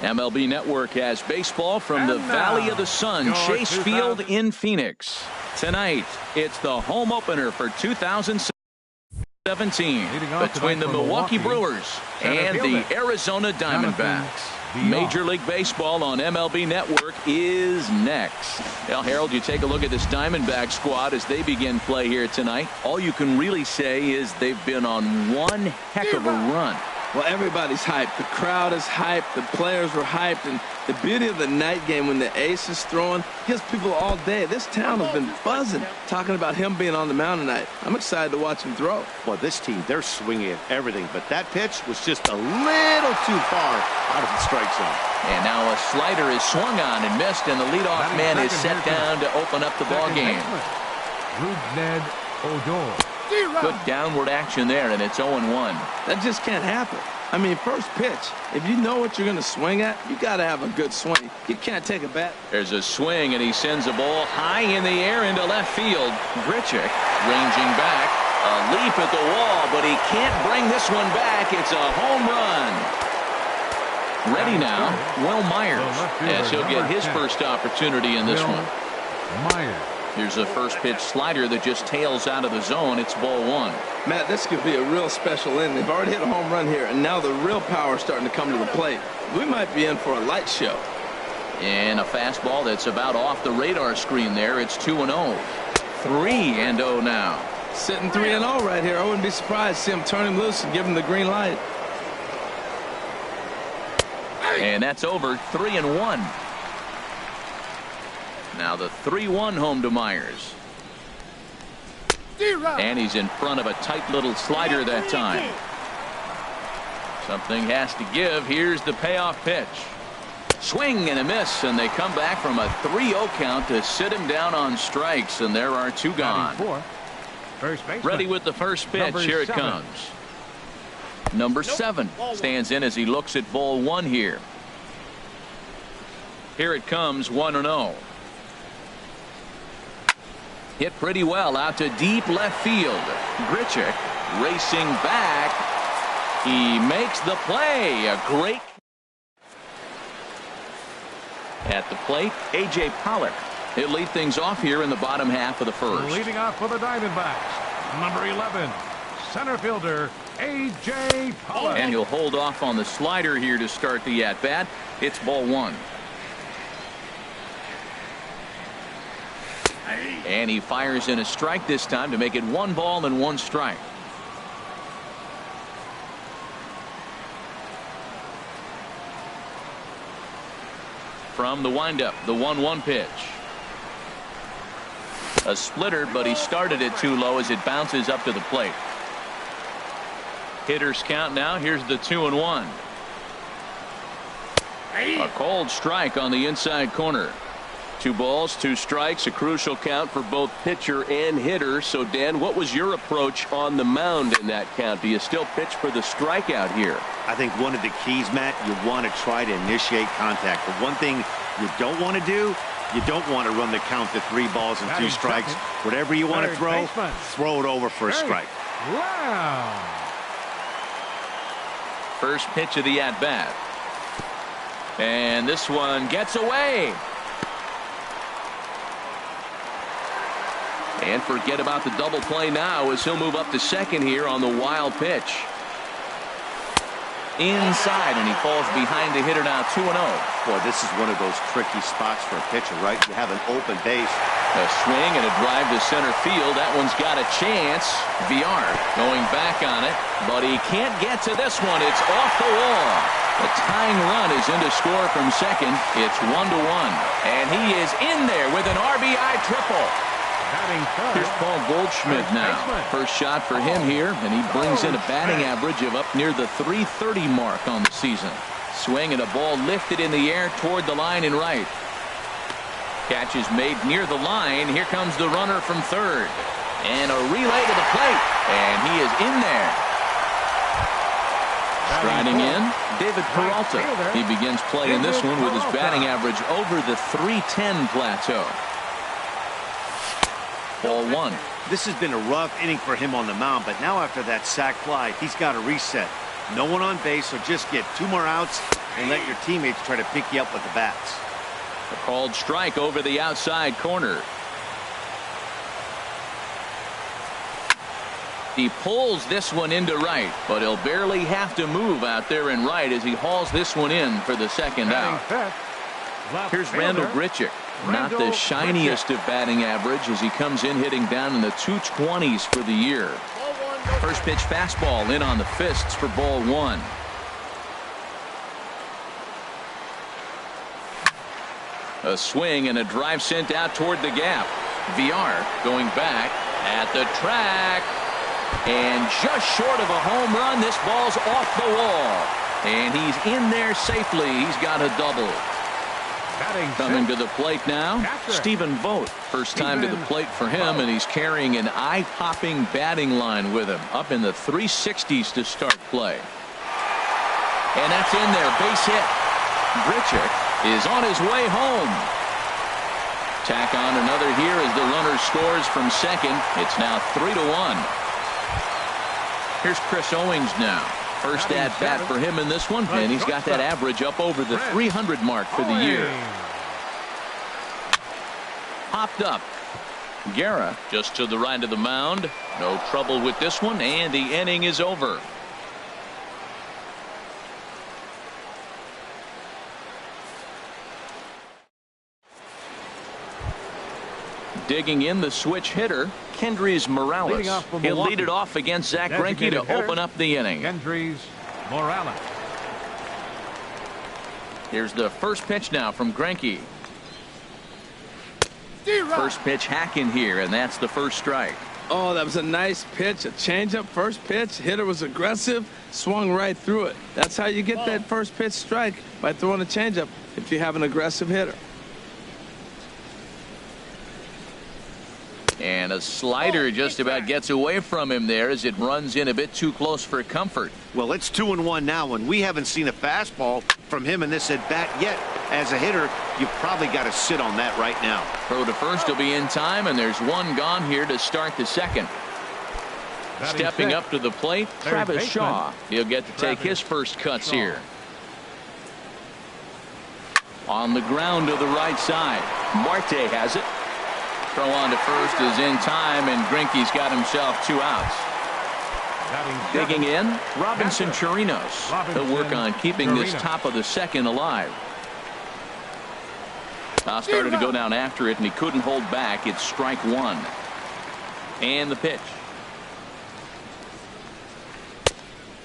MLB Network has baseball from the Valley of the Sun, Chase Field in Phoenix. Tonight, it's the home opener for 2017 between the Milwaukee Brewers and the Arizona Diamondbacks. Major League Baseball on MLB Network is next. Well, Harold, you take a look at this Diamondback squad as they begin play here tonight. All you can really say is they've been on one heck of a run. Well, everybody's hyped. The crowd is hyped. The players were hyped. And the beauty of the night game when the ace is throwing gives people all day. This town has been buzzing talking about him being on the mound tonight. I'm excited to watch him throw. Well, this team, they're swinging at everything. But that pitch was just a little too far out of the strike zone. And now a slider is swung on and missed. And the leadoff man is set down to open up the ball game. Rougned Odor. Good downward action there, and it's 0-1. That just can't happen. I mean, first pitch, if you know what you're going to swing at, you got to have a good swing. You can't take a bat. There's a swing, and he sends a ball high in the air into left field. Grichuk ranging back. A leap at the wall, but he can't bring this one back. It's a home run. Ready now, Will Myers, as he'll get his first opportunity in this one. Myers. Here's a first pitch slider that just tails out of the zone. It's ball one. Matt, this could be a real special inning. They've already hit a home run here, and now the real power is starting to come to the plate. We might be in for a light show. And a fastball that's about off the radar screen there. It's 2-0. 3-0 now. Sitting 3-0 right here. I wouldn't be surprised to see him turn him loose and give him the green light. And that's over. 3-1. Now the 3-1 home to Myers. And he's in front of a tight little slider that time. Something has to give. Here's the payoff pitch. Swing and a miss, and they come back from a 3-0 count to sit him down on strikes, and there are two gone. Ready with the first pitch. Here it comes. Number 7 stands in as he looks at ball one here. Here it comes, 1-0. Hit pretty well out to deep left field. Grichuk racing back. He makes the play. A great at the plate. A.J. Pollock. He'll lead things off here in the bottom half of the first. Leading off for the Diamondbacks, number 11, center fielder A.J. Pollock. And he'll hold off on the slider here to start the at-bat. It's ball one. And he fires in a strike this time to make it 1 ball and 1 strike. From the windup, the 1-1 pitch. A splitter, but he started it too low as it bounces up to the plate. Hitters count now. Here's the 2-1. A cold strike on the inside corner. 2 balls, 2 strikes, a crucial count for both pitcher and hitter. So, Dan, what was your approach on the mound in that count? Do you still pitch for the strikeout here? I think one of the keys, Matt, you want to try to initiate contact. The one thing you don't want to do, you don't want to run the count to 3 balls and 2 strikes. Whatever you want to throw, throw it over for a strike. Wow. First pitch of the at-bat. And this one gets away. And forget about the double play now as he'll move up to second here on the wild pitch. Inside, and he falls behind the hitter now. 2-0. Boy, this is one of those tricky spots for a pitcher, right? You have an open base. A swing and a drive to center field. That one's got a chance. Villar going back on it, but he can't get to this one. It's off the wall. The tying run is in to score from second. It's 1-1. And he is in there with an RBI triple. Here's Paul Goldschmidt now. First shot for him here, and he brings in a batting average of up near the .330 mark on the season. Swing and a ball lifted in the air toward the line and right. Catch is made near the line. Here comes the runner from third. And a relay to the plate. And he is in there. Striding in, David Peralta. He begins play in this one with his batting average over the .310 plateau. Ball one. This has been a rough inning for him on the mound, but now after that sac fly, he's got to reset. No one on base, so just get 2 more outs and let your teammates try to pick you up with the bats. A called strike over the outside corner. He pulls this one into right, but he'll barely have to move out there in right as he hauls this one in for the second out. Here's Randal Grichuk. Not the shiniest of batting average as he comes in hitting down in the 220s for the year. First pitch fastball in on the fists for ball 1. A swing and a drive sent out toward the gap. Villar going back at the track. And just short of a home run, this ball's off the wall. And he's in there safely. He's got a double. Coming to the plate now, Stephen Vogt. First time to the plate for him, and he's carrying an eye-popping batting line with him. Up in the 360s to start play. And that's in there. Base hit. Grichuk is on his way home. Tack on another here as the runner scores from second. It's now 3-1. Here's Chris Owings now. First at bat for him in this one, and he's got that average up over the 300 mark for the year. Popped up. Guerra just to the right of the mound. No trouble with this one, and the inning is over. Digging in the switch hitter, Kendrys Morales. He'll lead it off against Zack Greinke to open up the inning. Kendrys Morales. Here's the first pitch now from Greinke. First pitch hacking here, and that's the first strike. Oh, that was a nice pitch. A changeup first pitch. Hitter was aggressive, swung right through it. That's how you get that first pitch strike, by throwing a changeup if you have an aggressive hitter. And a slider just about gets away from him there as it runs in a bit too close for comfort. Well, it's 2-1 now, and we haven't seen a fastball from him in this at bat yet. As a hitter, you've probably got to sit on that right now. Throw to first will be in time, and there's one gone here to start the second. Stepping up to the plate, Travis Shaw. He'll get to take his first cuts here. On the ground to the right side. Marte has it. Throw on to first is in time, and Greinke's got himself 2 outs. Digging in, Robinson Chirinos. He'll work on keeping this top of the second alive. Started to go down after it, and he couldn't hold back. It's strike 1. And the pitch.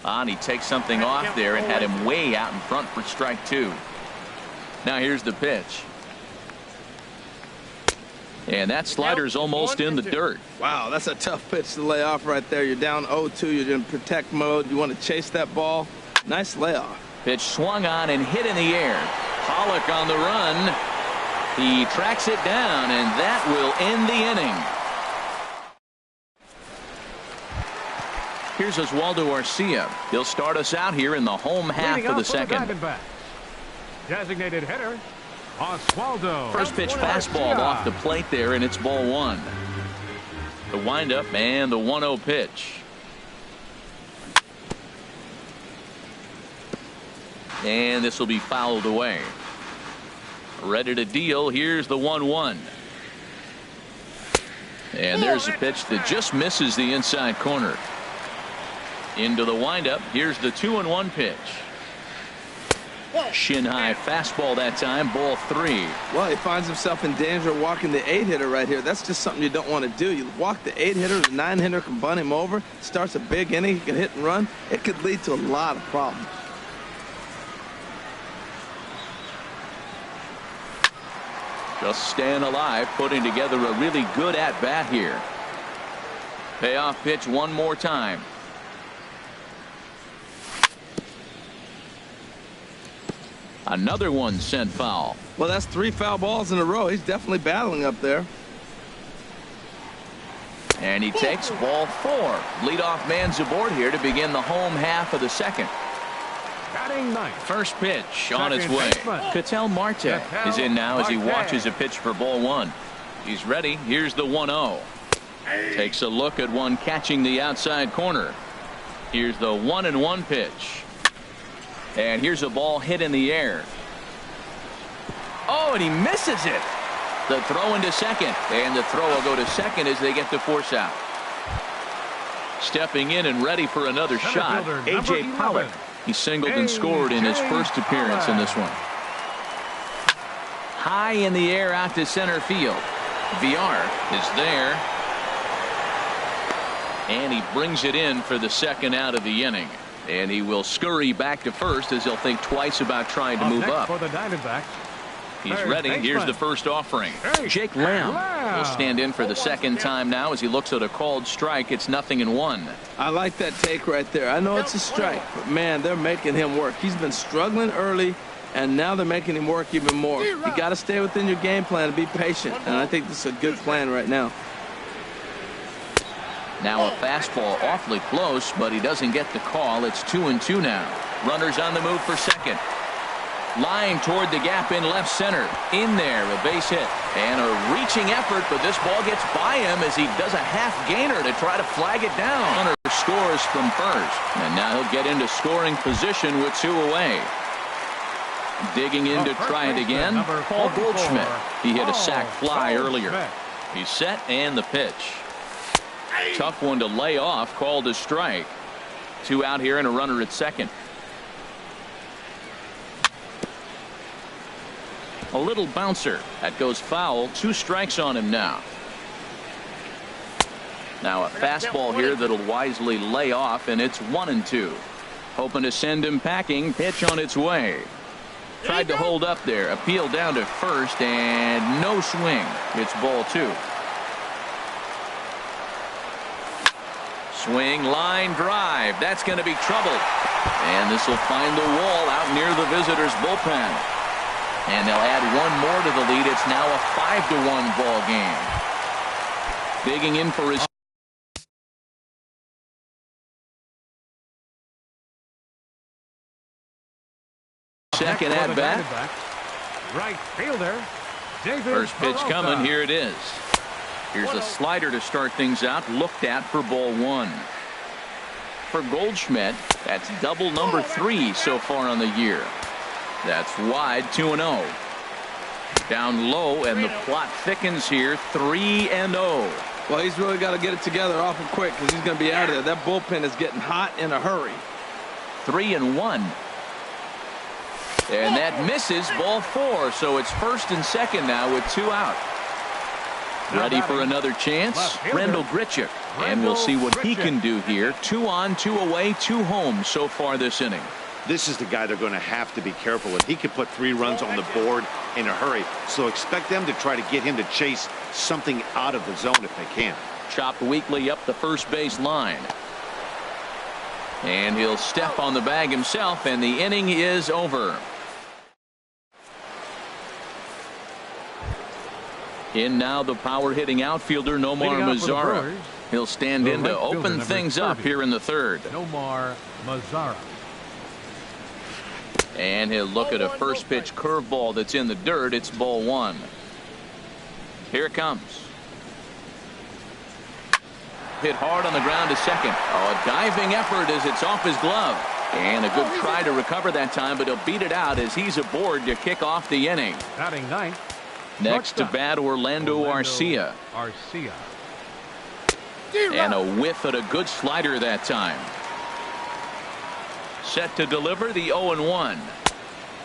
And he takes something off there and had him way out in front for strike 2. Now here's the pitch. And that slider's almost in the dirt. Wow, that's a tough pitch to lay off right there. You're down 0-2. You're in protect mode. You want to chase that ball. Nice layoff. Pitch swung on and hit in the air. Pollock on the run. He tracks it down, and that will end the inning. Here's Oswaldo Arcia. He'll start us out here in the home half of the second. Designated hitter, Oswaldo. First pitch fastball off the plate there, and it's ball 1. The windup and the 1-0 pitch. And this will be fouled away. Ready to deal. Here's the 1-1. And there's a pitch that just misses the inside corner. Into the windup. Here's the 2-1 pitch. Shin high fastball that time, ball 3. Well, he finds himself in danger of walking the 8-hitter right here. That's just something you don't want to do. You walk the 8-hitter, the 9-hitter can bunt him over. Starts a big inning, he can hit and run. It could lead to a lot of problems. Just staying alive, putting together a really good at-bat here. Payoff pitch one more time. Another one sent foul. Well, that's 3 foul balls in a row. He's definitely battling up there. And he takes ball 4. Leadoff man's aboard here to begin the home half of the second. Batting ninth. First pitch on its way. Ketel Marte is in now as he watches a pitch for ball 1. He's ready. Here's the 1-0. Takes a look at one catching the outside corner. Here's the 1-1 pitch. And here's a ball hit in the air. Oh, and he misses it. The throw into second. And the throw will go to second as they get the force out. Stepping in and ready for another shot, A.J. Pollock. He singled and scored in his first appearance in this one. High in the air out to center field. Villar is there. And he brings it in for the second out of the inning. And he will scurry back to first as he'll think twice about trying to move up. For the Diamondbacks. He's ready. Here's the first offering. Jake Lamb will stand in for the second time now as he looks at a called strike. It's 0-1. I like that take right there. I know it's a strike, but man, they're making him work. He's been struggling early, and now they're making him work even more. You got to stay within your game plan and be patient, and I think this is a good plan right now. Now a fastball awfully close, but he doesn't get the call. It's 2-2 now. Runners on the move for second. Line toward the gap in left center. In there, a base hit. And a reaching effort, but this ball gets by him as he does a half gainer to try to flag it down. Hunter scores from first. And now he'll get into scoring position with 2 away. Digging in to try it again, Paul Goldschmidt. He hit a sac fly earlier. He's set and the pitch. Tough one to lay off, called a strike. 2 out here and a runner at second. A little bouncer. That goes foul. 2 strikes on him now. Now a fastball here that'll wisely lay off, and it's 1-2. Hoping to send him packing. Pitch on its way. Tried to hold up there. Appeal down to first, and no swing. It's ball 2. Swing, line drive. That's going to be trouble. And this will find the wall out near the visitors' bullpen. And they'll add 1 more to the lead. It's now a 5-1 ball game. Digging in for his second at bat. Right fielder, David First pitch Peralta. coming. Here it is. Here's a slider to start things out. Looked at for ball 1. For Goldschmidt, that's double number 3 so far on the year. That's wide, 2-0. Down low, and the plot thickens here, 3-0. Well, he's really got to get it together awful quick because he's going to be out of there. That bullpen is getting hot in a hurry. 3-1. And that misses, ball 4. So it's first and second now with 2 out. Ready for another chance, Randall Grichuk. And we'll see what he can do here. 2 on, 2 away, 2 home so far this inning. This is the guy they're going to have to be careful with. He could put 3 runs on the board in a hurry. So expect them to try to get him to chase something out of the zone if they can. Chopped weakly up the first base line. And he'll step on the bag himself, and the inning is over. In now the power hitting outfielder Nomar Mazara. He'll stand in to open things up here in the third. Nomar Mazara. And he'll look at a first pitch curveball that's in the dirt. It's ball 1. Here it comes. Hit hard on the ground to second. Oh, a diving effort as it's off his glove. And a good try to recover that time, but he'll beat it out as he's aboard to kick off the inning. Batting ninth. Next to bat, Orlando Arcia. And a whiff at a good slider that time. Set to deliver the 0-1.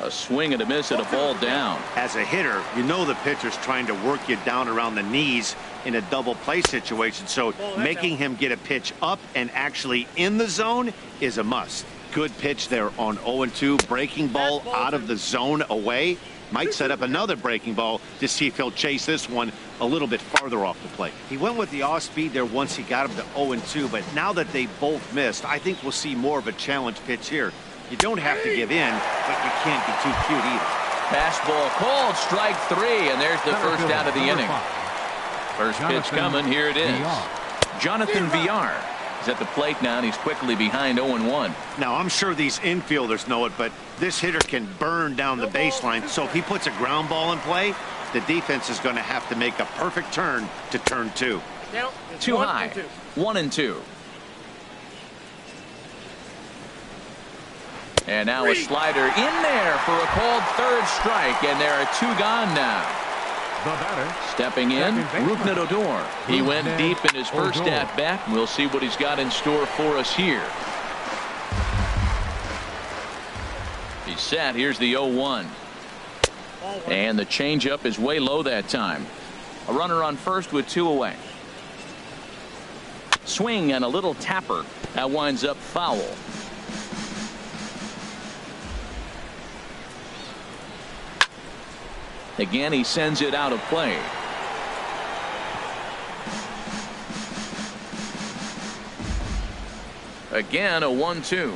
A swing and a miss at a ball down. As a hitter, you know the pitcher's trying to work you down around the knees in a double play situation. So making him get a pitch up and actually in the zone is a must. Good pitch there on 0-2. Breaking ball out of the zone away. Might set up another breaking ball to see if he'll chase this one a little bit farther off the plate. He went with the off speed there once he got him to 0-2, but now that they both missed, I think we'll see more of a challenge pitch here. You don't have to give in, but you can't be too cute either. Fastball called, strike 3, and there's the first out of the inning. First pitch coming, here it is. Jonathan Villar is at the plate now, and he's quickly behind 0-1. Now, I'm sure these infielders know it, but this hitter can burn down the baseline. So if he puts a ground ball in play, the defense is going to have to make a perfect turn to turn 2. Too high. 1-2. And now a slider in there for a called third strike, and there are 2 gone now. The batter. Stepping in, Rougned Odor. He went Rougned deep in his first Odor. at-bat. We'll see what he's got in store for us here. He's set. Here's the 0-1. And the changeup is way low that time. A runner on first with 2 away. Swing and a little tapper. That winds up foul. Again, he sends it out of play. Again, a 1-2.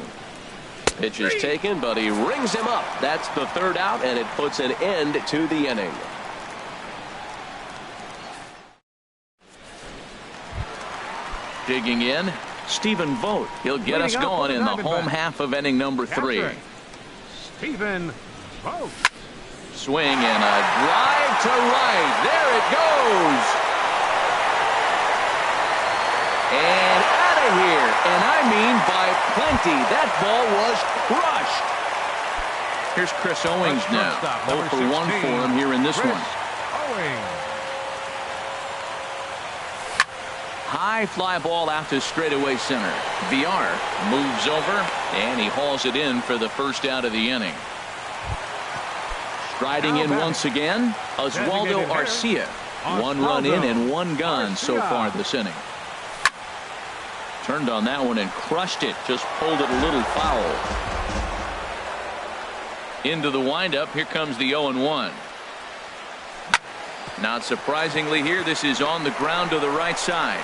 Pitch is taken, but he rings him up. That's the 3rd out, and it puts an end to the inning. Digging in, Stephen Vogt. He'll get us going in the home half of inning number 3. Stephen Vogt. Swing and a drive to right. There it goes. And out of here. And I mean by plenty. That ball was crushed. Here's Chris Owings now. 0 for 1 for him here in this one. High fly ball out to straightaway center. Villar moves over and he hauls it in for the first out of the inning. Striding in once again, Oswaldo Arcia. 1 run in and 1 gone so far this inning. Turned on that one and crushed it. Just pulled it a little foul. Into the windup. Here comes the 0-1. Not surprisingly here, this is on the ground to the right side.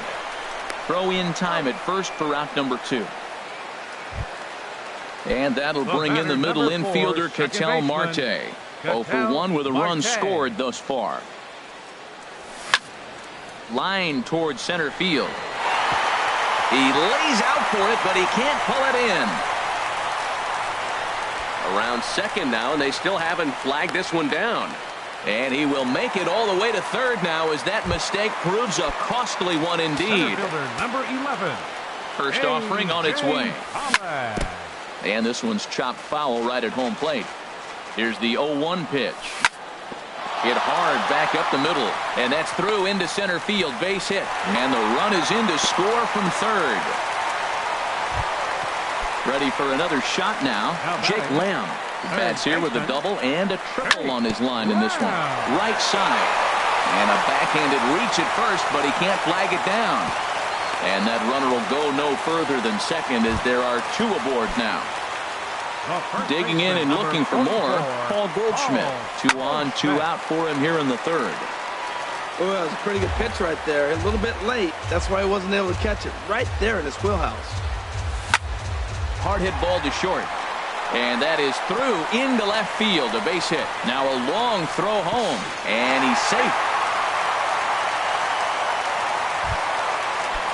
Throw in time at first for out number 2. And that'll bring in the middle infielder, Ketel Marte. 0 for 1 with a run scored thus far. Line towards center field. He lays out for it, but he can't pull it in. Around second now, and they still haven't flagged this one down. And he will make it all the way to third now as that mistake proves a costly one indeed. Number 11. First offering on its way. And this one's chopped foul right at home plate. Here's the 0-1 pitch. Hit hard back up the middle. And that's through into center field. Base hit. And the run is in to score from third. Ready for another shot now. Jake Lamb. Bats here with a double and a triple on his line in this one. Right side. And a backhanded reach at first, but he can't flag it down. And that runner will go no further than second as there are 2 aboard now. Digging in and looking for more, Paul Goldschmidt. 2 on, 2 out for him here in the 3rd. Oh, that was a pretty good pitch right there. A little bit late. That's why he wasn't able to catch it. Right there in his wheelhouse. Hard hit ball to short. And that is through into left field. A base hit. Now a long throw home. And he's safe.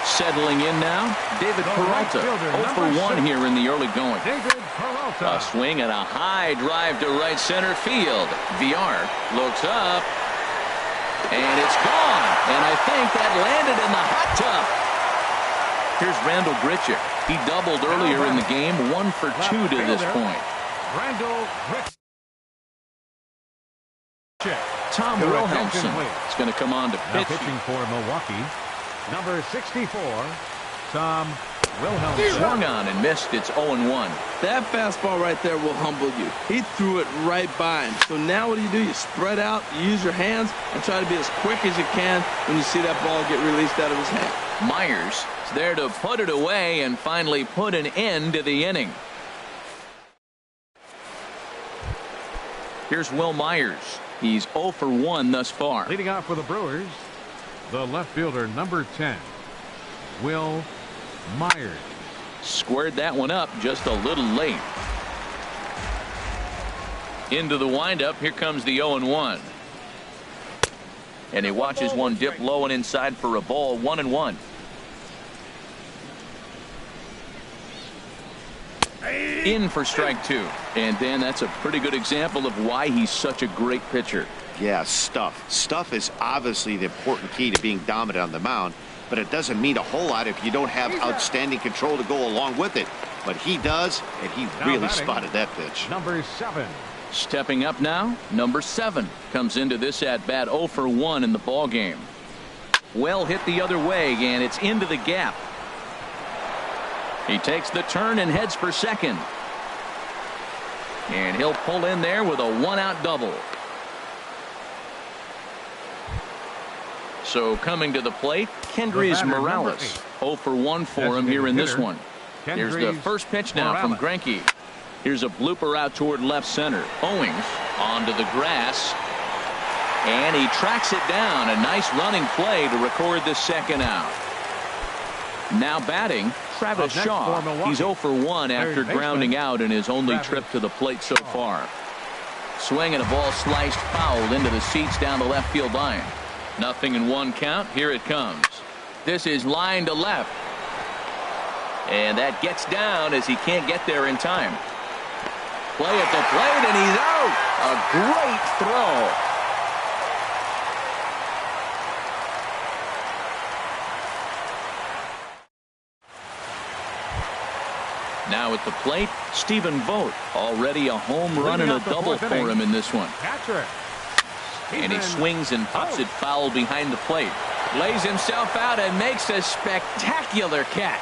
Settling in now, David Peralta. 0 for 1 here in the early going. A swing and a high drive to right center field. Villar looks up. And it's gone. And I think that landed in the hot tub. Here's Randall Grichuk. He doubled earlier in the game. 1 for 2 to this point. Randall Grichuk. Tom Wilhelmsen is going to come on to pitch. Pitching for Milwaukee. Number 64, Tom Wilhelmsen. Swung on and missed. It's 0-1. That fastball right there will humble you. He threw it right by him. So now what do? You spread out, you use your hands, and try to be as quick as you can when you see that ball get released out of his hand. Myers is there to put it away and finally put an end to the inning. Here's Will Myers. He's 0 for 1 thus far. Leading off for the Brewers, the left fielder, number 10, Will Myers. Squared that one up just a little late. Into the windup. Here comes the 0-1. And he watches one dip low and inside for a ball. 1-1. In for strike 2. And Dan, that's a pretty good example of why he's such a great pitcher. Yeah, stuff is obviously the important key to being dominant on the mound. but it doesn't mean a whole lot if you don't have outstanding control to go along with it. But he does, and he really spotted that pitch. Number 7. Stepping up now, number 7 comes into this at bat 0 for 1 in the ball game. Well hit the other way, and it's into the gap. He takes the turn and heads for second. And he'll pull in there with a 1-out double. So coming to the plate, Kendrys Morales. 0 for 1 for him here in this one. Here's the first pitch now from Greinke. Here's a blooper out toward left center. Owings onto the grass. And he tracks it down. A nice running play to record the second out. Now batting, Travis Shaw. He's 0 for 1 after grounding out in his only trip to the plate so far. Swing and a ball sliced foul into the seats down the left field line. 0-1 count. Here it comes. This is line to left. And that gets down as he can't get there in time. Play at the plate, and he's out. A great throw. Now at the plate, Stephen Vogt. Already a home run and a double for him in this one. And he swings and pops it foul behind the plate. Lays himself out and makes a spectacular catch.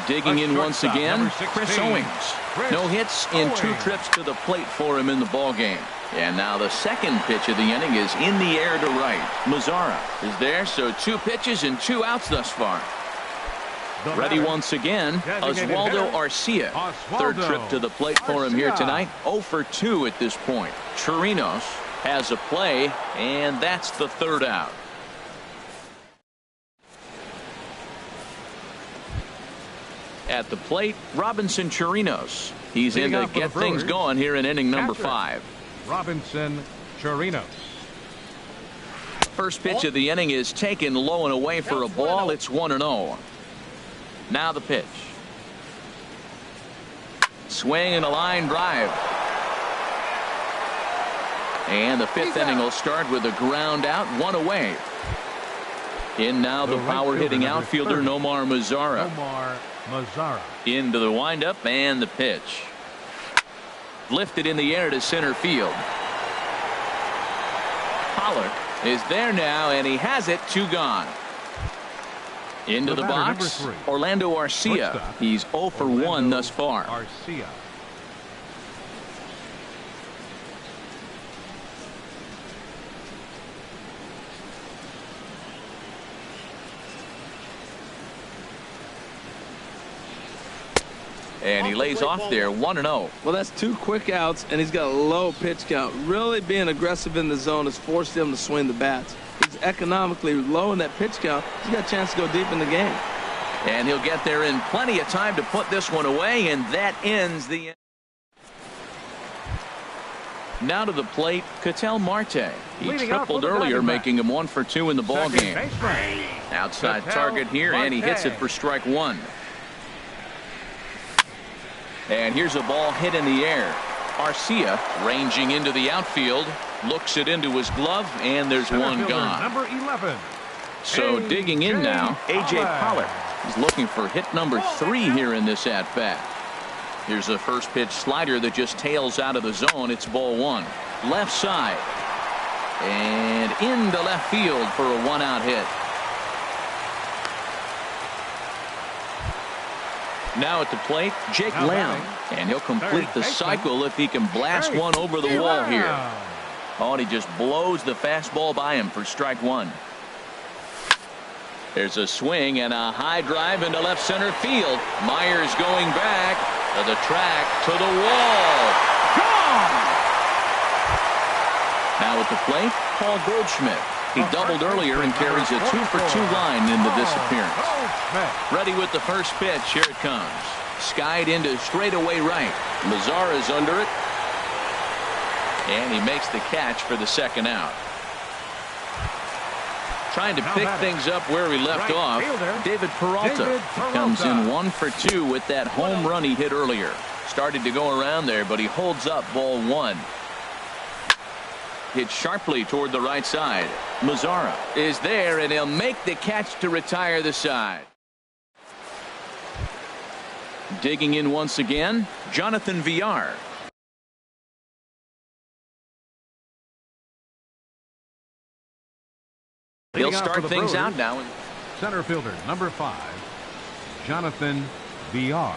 Digging in once again, Chris Owings. No hits in 2 trips to the plate for him in the ball game. And now the second pitch of the inning is in the air to right. Mazara is there, so 2 pitches and 2 outs thus far. Ready once again, Oswaldo Arcia. Third trip to the plate for him here tonight. 0 for 2 at this point. Chirinos has a play, and that's the third out. At the plate, Robinson Chirinos. He's in to get things going here in inning number 5. Robinson Chirinos. First pitch of the inning is taken low and away for a ball. It's 1-0. Now the pitch. Swing and a line drive. And the 5th inning will start with a ground out, 1 away. In now the power hitting outfielder Nomar Mazara. Into the windup and the pitch. Lifted in the air to center field. Pollock is there now, and he has it. 2 gone. Into the box, Orlando Arcia. He's 0 for 1 thus far. Arcia. And he lays off there, 1-0. Well, that's 2 quick outs, and he's got a low pitch count. Really being aggressive in the zone has forced him to swing the bats. He's economically low in that pitch count. He's got a chance to go deep in the game. And he'll get there in plenty of time to put this one away, and that ends the inning. Now to the plate, Ketel Marte. He tripled earlier, making him 1 for 2 in the ball game. Outside target here, and he hits it for strike 1. And here's a ball hit in the air. Arcia ranging into the outfield, looks it into his glove, and there's one gone. Number 11. So digging in now, A.J. Pollock. He's looking for hit number 3 here in this at-bat. Here's a first pitch slider that just tails out of the zone. It's ball 1. Left side. And into left field for a 1-out hit. Now at the plate, Jake Lamb. And he'll complete the cycle if he can blast one over the wall here. Oh, and he just blows the fastball by him for strike 1. There's a swing and a high drive into left center field. Myers going back to the track, to the wall. Gone! Now at the plate, Paul Goldschmidt. He doubled earlier and carries a 2 for 2 line into this appearance. Ready with the first pitch. Here it comes. Skied into straightaway right. Mazara's under it. And he makes the catch for the second out. Trying to pick things up where he left off. David Peralta comes in 1 for 2 with that home run he hit earlier. Started to go around there, but he holds up ball 1. Hit sharply toward the right side. Mazzara is there, and he'll make the catch to retire the side. Digging in once again, Jonathan Villar. He'll start things out now. Center fielder, number 5, Jonathan Villar.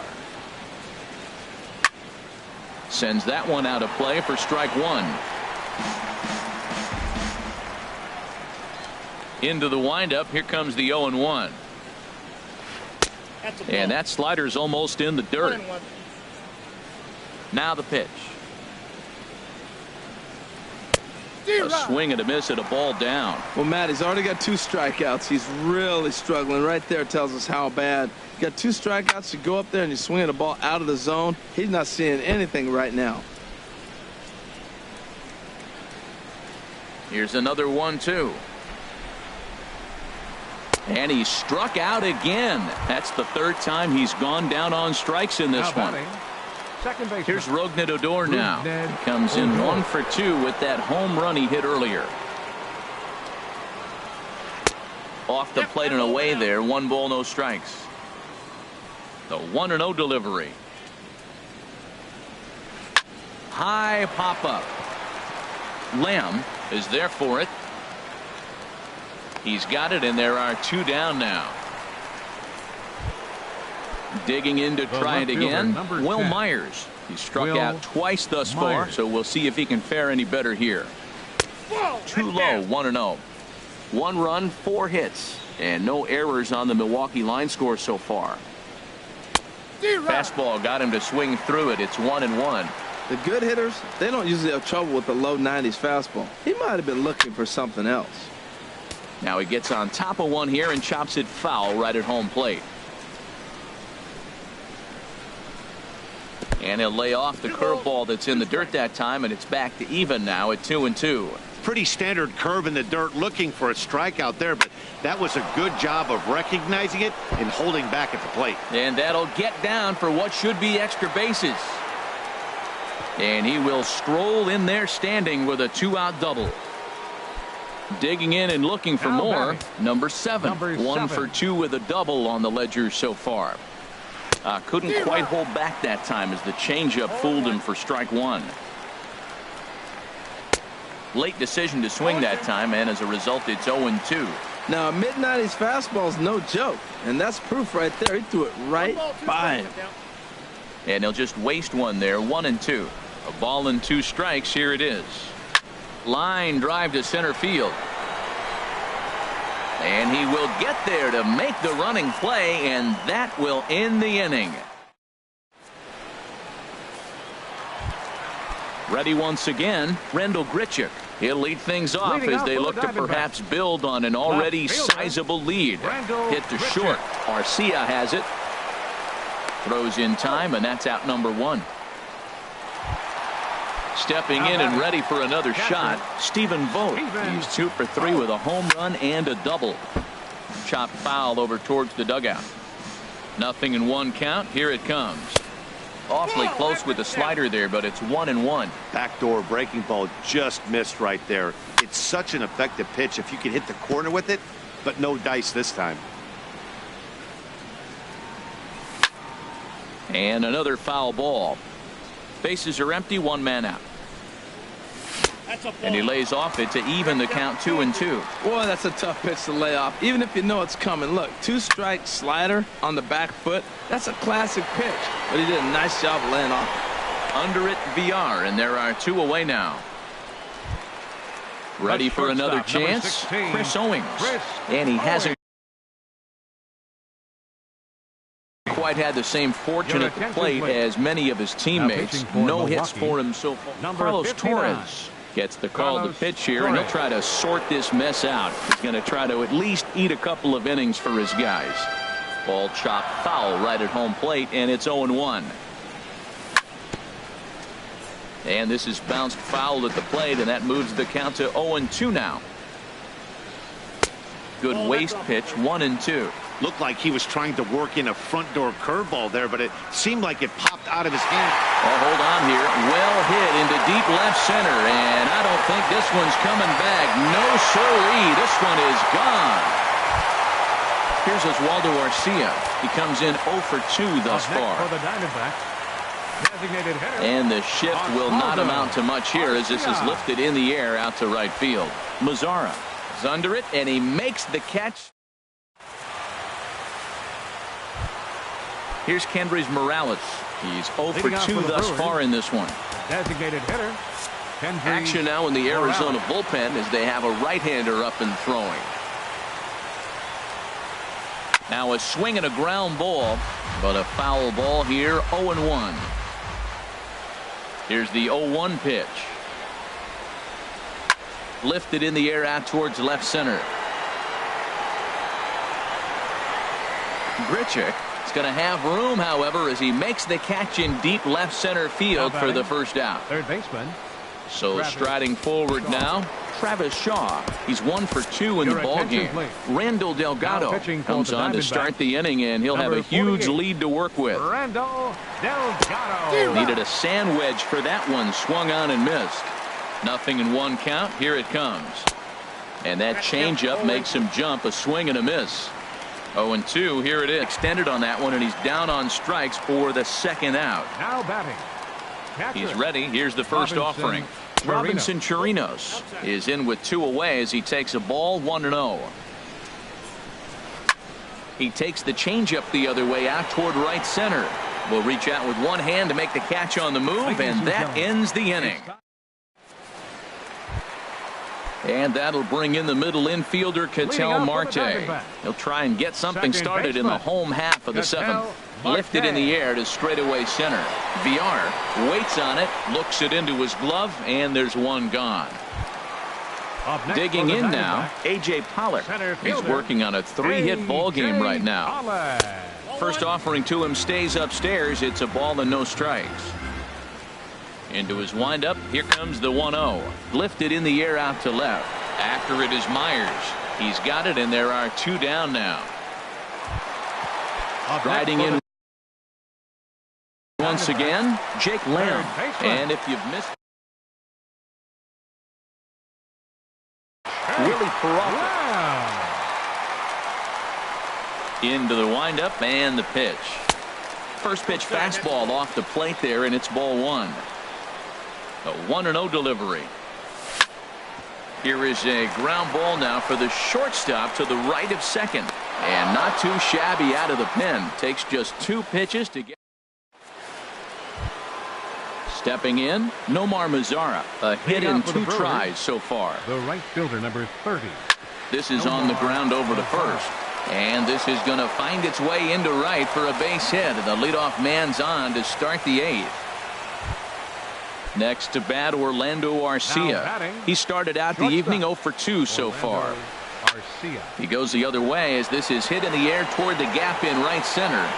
Sends that one out of play for strike one. Into the windup. Here comes the 0-1. And that slider's almost in the dirt. Now the pitch. A swing and a miss at a ball down. Well, Matt, he's already got 2 strikeouts. He's really struggling. Right there tells us how bad. You got 2 strikeouts. You go up there and you swing the ball out of the zone. He's not seeing anything right now. Here's another 1-2. And he struck out again. That's the 3rd time he's gone down on strikes in this one. Second base. Here's Rougned Odor now. He comes in 1 for 2 with that home run he hit earlier. Off the plate and away there. 1 ball, no strikes. The 1-0 delivery. High pop up. Lamb is there for it. He's got it, and there are 2 down now. Digging in to try it again. Will Myers. He struck out twice thus far, so we'll see if he can fare any better here. Too low, 1-0. 1 run, 4 hits, and no errors on the Milwaukee line score so far. Fastball got him to swing through it. It's 1-1. The good hitters, they don't usually have trouble with the low 90s fastball. He might have been looking for something else. Now he gets on top of one here and chops it foul right at home plate. And he'll lay off the curveball that's in the dirt that time, and it's back to even now at 2-2. Pretty standard curve in the dirt, looking for a strikeout there, but that was a good job of recognizing it and holding back at the plate. And that'll get down for what should be extra bases. And he will stroll in there standing with a 2-out double. Digging in and looking for more. Number 7. 1 for 2 with a double on the ledger so far. Couldn't quite hold back that time as the changeup fooled him for strike 1. Late decision to swing that time, and as a result, it's 0-2. Now, a mid-90s fastball is no joke, and that's proof right there. He threw it right by him. And he'll just waste one there. 1-2. A ball and 2 strikes. Here it is. Line drive to center field. And he will get there to make the running play, and that will end the inning. Ready once again, Randal Grichuk. He'll lead things off as they look to perhaps build on an already sizable lead. Hit to short. Arcia has it. Throws in time, and that's out number 1. Stepping in and ready for another shot, Stephen Vogt. He's 2 for 3 with a home run and a double. Chopped foul over towards the dugout. 0-1 count. Here it comes. Awfully close with the slider there, but it's 1-1. Backdoor breaking ball just missed right there. It's such an effective pitch if you can hit the corner with it, but no dice this time. And another foul ball. Bases are empty, 1 man out. And he lays off it to even the count 2-2. Boy, that's a tough pitch to lay off, even if you know it's coming. Look, 2-strike slider on the back foot. That's a classic pitch, but he did a nice job of laying off. Under it, VR, and there are 2 away now. Ready for another chance, Chris Owings. And he hasn't quite had the same fortune at the plate as many of his teammates. No hits for him so far. Carlos Torres gets the call to pitch here, and he'll try to sort this mess out. He's going to try to at least eat a couple of innings for his guys. Ball chopped foul right at home plate, and it's 0-1. And this is bounced foul at the plate, and that moves the count to 0-2 now. Good waist pitch, 1-2. Looked like he was trying to work in a front door curveball there, but it seemed like it popped out of his hand. Oh, hold on here. Well hit into deep left center, and I don't think this one's coming back. No siree. This one is gone. Here's Oswaldo Arcia. He comes in 0 for 2 thus far. For the Diamondbacks, designated hitter, And the shift will not amount to much here as this is lifted in the air out to right field. Mazara is under it, and he makes the catch. Here's Kendrys Morales. He's 0 for 2 thus far in this one. designated hitter, Action now in the Arizona bullpen as they have a right-hander up and throwing. Now a swing and a ground ball, but a foul ball here, 0-1. Here's the 0-1 pitch. Lifted in the air out towards left center. Grichuk is going to have room, however, as he makes the catch in deep left center field for the first out. Third baseman. So striding forward now, Travis Shaw. He's 1 for 2 in the ballgame. Randall Delgado comes on to start the inning, and he'll have a huge lead to work with. Randall Delgado. Needed a sand wedge for that one. Swung on and missed. 0-1 count. Here it comes. And that changeup makes him jump. A swing and a miss. 0-2. Here it is. Extended on that one, and he's down on strikes for the second out. Now batting. He's ready. Here's the first offering. Robinson Chirinos is in with 2 away as he takes a ball, 1-0. He takes the changeup the other way out toward right center. Will reach out with one hand to make the catch on the move, and that ends the inning. And that'll bring in the middle infielder, Ketel Marte. He'll try and get something started in the home half of the 7th. Lifted in the air to straightaway center. Villar waits on it, looks it into his glove, and there's one gone. Digging in now, A.J. Pollock. He's working on a 3-hit ball game right now. First offering to him stays upstairs. It's a ball and no strikes. Into his windup. Here comes the 1-0. Lifted in the air out to left. After it is Myers. He's got it, and there are 2 down now. Riding in once again, Jake Lamb. And if you've missed, Willie Peralta. Into the windup and the pitch. First pitch fastball off the plate there, and it's ball 1. A 1-0 delivery. Here is a ground ball now for the shortstop to the right of second. And not too shabby out of the pen. Takes just 2 pitches to get. Stepping in, Nomar Mazara. A hit in 2 tries so far. The right fielder, number 30. This is on the ground over to first. And this is going to find its way into right for a base hit. And the leadoff man's on to start the 8th. Next to bat, Orlando Arcia. He started out the evening 0 for 2 so far. He goes the other way as this is hit in the air toward the gap in right center.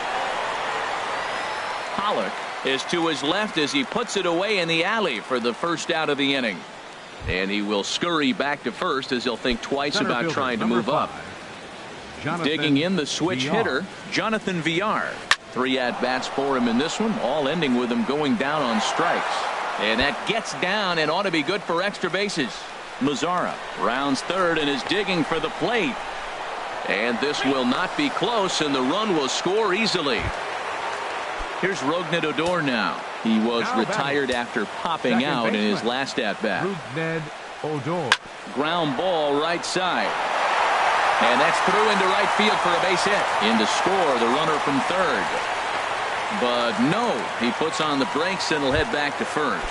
Pollock is to his left as he puts it away in the alley for the first out of the inning. And he will scurry back to first as he'll think twice about trying to move up. Digging in the switch hitter, Jonathan Villar. 3 at-bats for him in this one, all ending with him going down on strikes. And that gets down and ought to be good for extra bases. Mazara rounds third and is digging for the plate. And this will not be close, and the run will score easily. Here's Rougned Odor now. He was retired after popping out in his last at-bat. Rougned Odor. Ground ball right side. And that's through into right field for a base hit. In to score, the runner from third. But no, he puts on the brakes and will head back to first.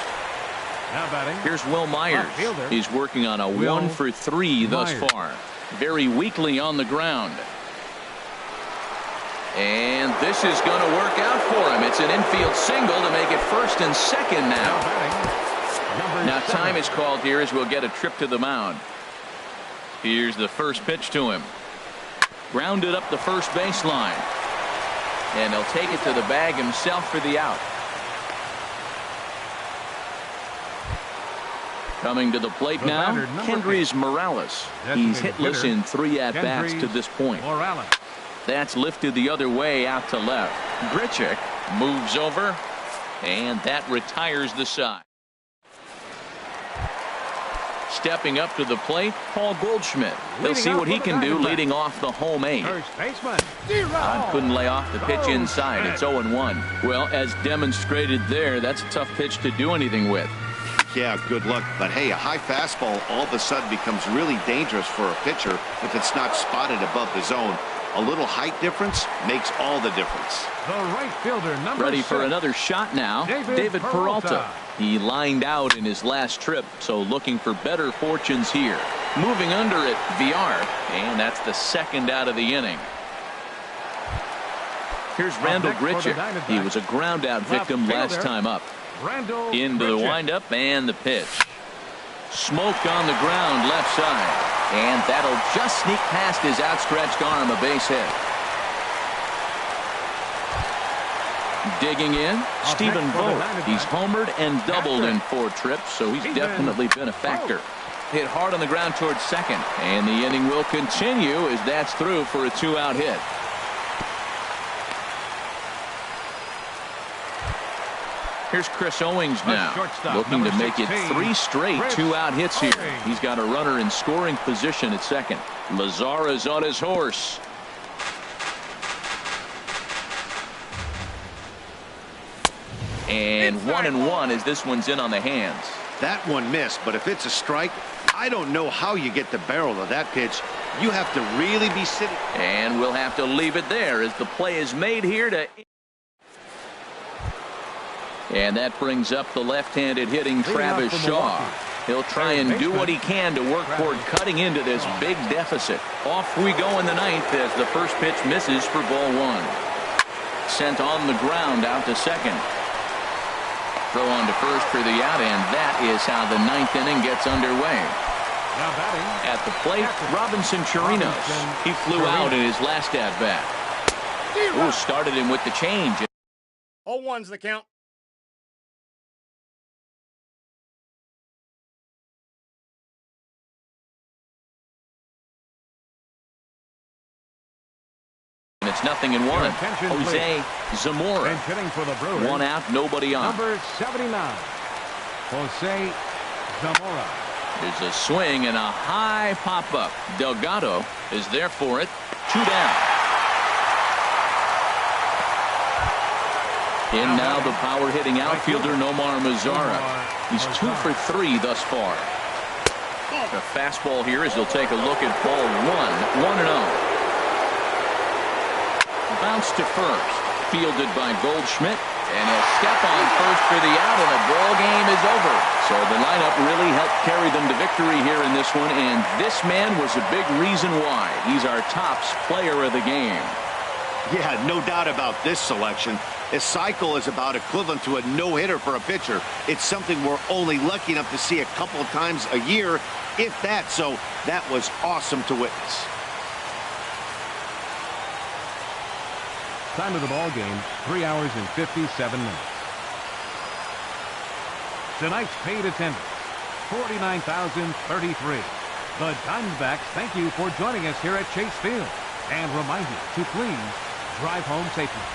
Now batting. Here's Will Myers. He's working on a 1 for 3 thus far. Very weakly on the ground. And this is going to work out for him. It's an infield single to make it first and second now. Now time is called here as we'll get a trip to the mound. Here's the first pitch to him. Grounded up the first baseline. And he'll take it to the bag himself for the out. Coming to the plate now, Kendrys Morales. He's hitless in 3 at-bats to this point. That's lifted the other way out to left. Grichuk moves over, and that retires the side. Stepping up to the plate, Paul Goldschmidt. He'll see what he can do leading off the home 8. Todd couldn't lay off the pitch inside. It's 0-1. Well, as demonstrated there, that's a tough pitch to do anything with. Yeah, good luck. But hey, a high fastball all of a sudden becomes really dangerous for a pitcher if it's not spotted above the zone. A little height difference makes all the difference. The right fielder, number Ready 6. for another shot now, David Peralta. He lined out in his last trip, so looking for better fortunes here. Moving under it, Villar, and that's the 2nd out of the inning. Here's Randall Grichuk. He was a ground-out victim last time up. Into the windup and the pitch. Smoked on the ground left side. And that'll just sneak past his outstretched arm, a base hit. Digging in, Stephen Vogt. He's homered and doubled in 4 trips, so he's definitely been a factor. Hit hard on the ground towards second, and the inning will continue as that's through for a 2-out hit. Here's Chris Owings now, looking to make it 3 straight 2-out hits here. He's got a runner in scoring position at second. Lazara's on his horse. And 1-1 as this one's in on the hands. That one missed, but if it's a strike, I don't know how you get the barrel of that pitch. You have to really be sitting. And we'll have to leave it there as the play is made here to... And that brings up the left-handed hitting Travis Shaw. He'll try and do what he can to work toward cutting into this big deficit. Off we go in the 9th as the first pitch misses for ball 1. Sent on the ground out to second. Throw on to first for the out, and that is how the 9th inning gets underway. At the plate, Robinson Chirinos. He flew out in his last at-bat. Ooh, started him with the change. 0-1's the count. It's 0-1. Jose Zamora. For the Brewers, 1 out, nobody on. Number 79, Jose Zamora. There's a swing and a high pop-up. Delgado is there for it. 2 down. In now the power-hitting outfielder Nomar Mazara. He's 2 for 3 thus far. A fastball here as he'll take a look at ball 1. 1-0. Bounce to first, fielded by Goldschmidt, and he'll step on first for the out, and the ball game is over. So the lineup really helped carry them to victory here in this one, and this man was a big reason why. He's our tops player of the game. Yeah, no doubt about this selection. A cycle is about equivalent to a no-hitter for a pitcher. It's something we're only lucky enough to see a couple of times a year, if that. So that was awesome to witness. Time of the ball game, 3 hours and 57 minutes. Tonight's paid attendance, 49,033. The Diamondbacks thank you for joining us here at Chase Field and remind you to please drive home safely.